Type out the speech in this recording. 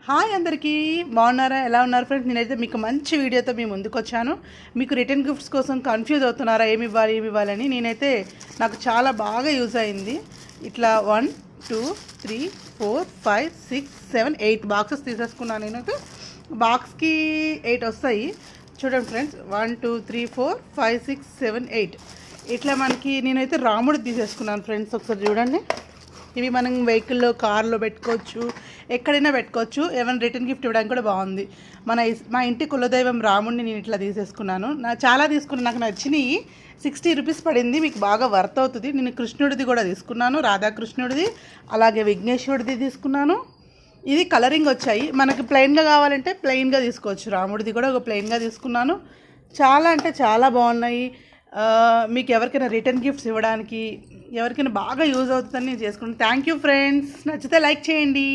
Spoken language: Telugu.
హాయ్ అందరికీ బాగున్నారా, ఎలా ఉన్నారు ఫ్రెండ్స్? నేనైతే మీకు మంచి వీడియోతో మీ ముందుకు వచ్చాను. మీకు రిటర్న్ గిఫ్ట్స్ కోసం కన్ఫ్యూజ్ అవుతున్నారా ఏమి ఇవ్వాలని? నేనైతే నాకు చాలా బాగా యూజ్ అయింది. ఇట్లా 1 2 3 4 5 6 7 8 బాక్సెస్ తీసేసుకున్నాను. నేనైతే బాక్స్కి 8 వస్తాయి. చూడండి ఫ్రెండ్స్, 1 2 3 4 5 6 7 8 ఇట్లా మనకి నేనైతే రాముడు తీసేసుకున్నాను ఫ్రెండ్స్. ఒకసారి చూడండి, ఇవి మనం వెహికల్లో, కార్లో పెట్టుకోవచ్చు, ఎక్కడైనా పెట్టుకోవచ్చు. ఏమైనా రిటర్న్ గిఫ్ట్ ఇవ్వడానికి కూడా బాగుంది. మా ఇంటి కులదైవం రాముడిని నేను ఇట్లా తీసేసుకున్నాను. చాలా తీసుకున్నాను, నాకు నచ్చినాయి. 60 రూపీస్ పడింది, మీకు బాగా వర్త్ అవుతుంది. నేను కృష్ణుడిది కూడా తీసుకున్నాను, రాధాకృష్ణుడిది, అలాగే విఘ్నేశ్వరుడిది తీసుకున్నాను. ఇది కలరింగ్ వచ్చాయి. మనకి ప్లెయిన్గా కావాలంటే ప్లెయిన్గా తీసుకోవచ్చు. రాముడిది కూడా ఒక ప్లెయిన్గా తీసుకున్నాను. చాలా అంటే చాలా బాగున్నాయి. మీకు ఎవరికైనా రిటర్న్ గిఫ్ట్స్ ఇవ్వడానికి, ఎవరికైనా బాగా యూజ్ అవుతుందని నేను చేసుకున్నాను. Thank you friends. నచ్చితే లైక్ చేయండి.